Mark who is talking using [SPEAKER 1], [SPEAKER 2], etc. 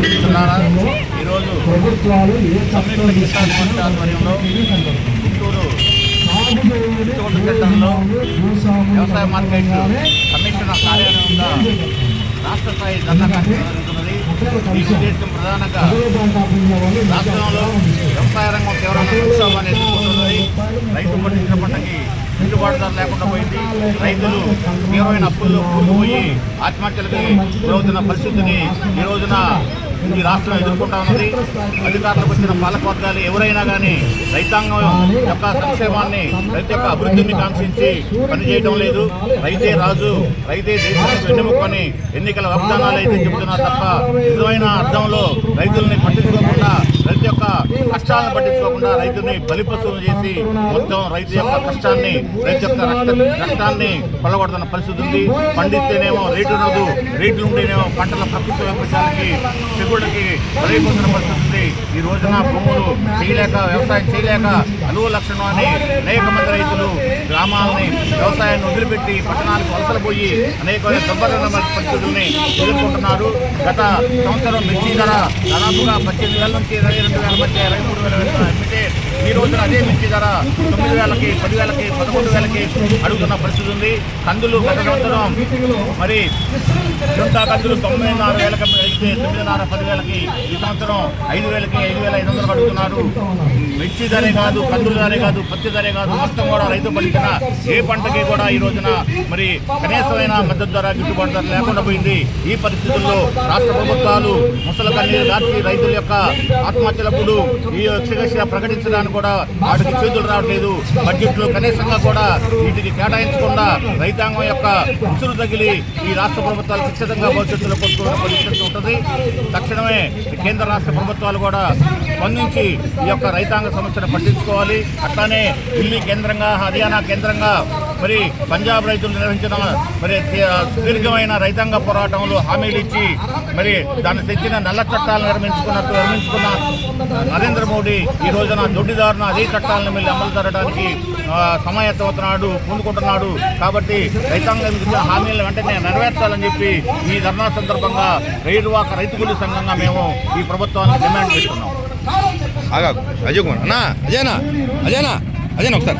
[SPEAKER 1] ఇస్తున్నారా? ఈరోజు సంయుక్త కిసాన్ మోర్చా ఆధ్వర్యంలో గుంటూరు సెంటర్లో వ్యవసాయ మార్కెట్ కమిషనర్ కార్యాలయం వద్ద రాష్ట్ర స్థాయి ధర్నా కార్యక్రమం జరుగుతున్నది. ఈ ఉద్దేశం ప్రధానంగా రాష్ట్రంలో వ్యవసాయ రంగం తీవ్రమైన సంక్షోభాన్ని ఎదుర్కొంటున్నది. రైతు పండించిన పంటకి గిట్టుబాటుదారు లేకుండా పోయింది. రైతులు తీవ్రమైన అప్పుల్లో కూలిపోయి ఆత్మహత్యలకి గురవుతున్న పరిస్థితిని ఈ రోజున ఈ రాష్ట్రం ఎదుర్కొంటా ఉన్నది. అధికారులకు వచ్చిన పాలకవర్గాలు ఎవరైనా కానీ రైతాంగం యొక్క సంక్షేమాన్ని, రైతు యొక్క అభివృద్ధిని కాంక్షించి పనిచేయడం లేదు. రైతే రాజు, రైతే దేశానికి వెన్నెముకని ఎన్నికల వాగ్దానాలు అయితే చెబుతున్నారు తప్ప నిజమైన అర్థంలో రైతుల్ని పట్టించుకోకుండా, రైతు యొక్క కష్టాలను పట్టించుకోకుండా రైతుని బలిపశువులు చేసి మొత్తం రైతు యొక్క కష్టాన్ని, రైతు యొక్క రక్తాన్ని కొల్లగొడుతున్న పరిస్థితి ఉంది. పండిస్తేనేమో రేటు ఉండదు, రేట్లు ఉంటేనేమో పంటల ప్రకృతి వైపరీత్యాలకి తెగుళ్ళకి బలైపోతున్న పరిస్థితి ఉంది. ఈ రోజున భూములు చేయలేక, వ్యవసాయం చేయలేక అలువ లక్షణం అని అనేక మంది రైతులు గ్రామాలని, వ్యవసాయాన్ని వదిలిపెట్టి పట్టణాలకు వలసలు పోయి అనేకమైన దుర్భరమైన పరిస్థితుల్ని ఎదుర్కొంటున్నారు. గత సంవత్సరం మిర్చి ధర దాదాపుగా 18,000 నుంచి 22,000 మధ్య 23,000 అమ్మితే ఈ రోజున అదే మిర్చి ధర 9,000కి, 10,000కి, 11,000కి అడుగుతున్న పరిస్థితి ఉంది. కందులు గత సంవత్సరం మరి జుంటా కందులు 9,500 అయితే 9,500, 10,000కి ఈ సంవత్సరం 5,000కి, 5,500 అడుగుతున్నారు. మిర్చి ధరే కాదు, కందుల ధరే కాదు, పత్తి ధరే కాదు, మొత్తం కూడా రైతు పండించిన ఏ పంటకి కూడా ఈ రోజున మరి కనీసమైన మద్దతు ధర, గిట్టుబాటు ధర లేకుండా పోయింది. ఈ పరిస్థితుల్లో రాష్ట్ర ప్రభుత్వాలు ముసలి కన్నీరు గార్చి రైతుల యొక్క ఆత్మహత్యలప్పుడు ఈ యక్షగశ ప్రకటించడానికి కూడా వాటికి చేతులు రావట్లేదు. బడ్జెట్లో కనీసంగా కూడా వీటికి కేటాయించకుండా రైతాంగం యొక్క ఉసురు తగిలి ఈ రాష్ట్ర ప్రభుత్వాలు ఖచ్చితంగా భవిష్యత్తులో కొట్టుకునే పరిస్థితి ఉంటుంది. తక్షణమే కేంద్ర రాష్ట్ర ప్రభుత్వాలు కూడా స్పందించి ఈ యొక్క రైతాంగ సమస్యను పట్టించుకోవాలి. అట్లానే ఢిల్లీ కేంద్రంగా, హర్యానా కేంద్రంగా మరి పంజాబ్ రైతులు నిర్వహించిన మరి సుదీర్ఘమైన రైతాంగ పోరాటంలో హామీలు ఇచ్చి మరి దాన్ని తెచ్చిన నల్ల చట్టాలను నిర్మించుకున్న నరేంద్ర మోడీ ఈ రోజున దొడ్డిదారున అదే చట్టాలను మళ్ళీ అమలు జరగడానికి సమాయత్తమవుతున్నాడు, పూనుకుంటున్నాడు. కాబట్టి రైతాంగం ఇచ్చిన హామీలను వెంటనే నెరవేర్చాలని చెప్పి ఈ ధర్నా సందర్భంగా రైతు కూలీ సంఘంగా మేము ఈ ప్రభుత్వాన్ని డిమాండ్ చేస్తున్నాం.
[SPEAKER 2] అజయ్ కుమార్ అన్నా, అజయనా ఒకసారి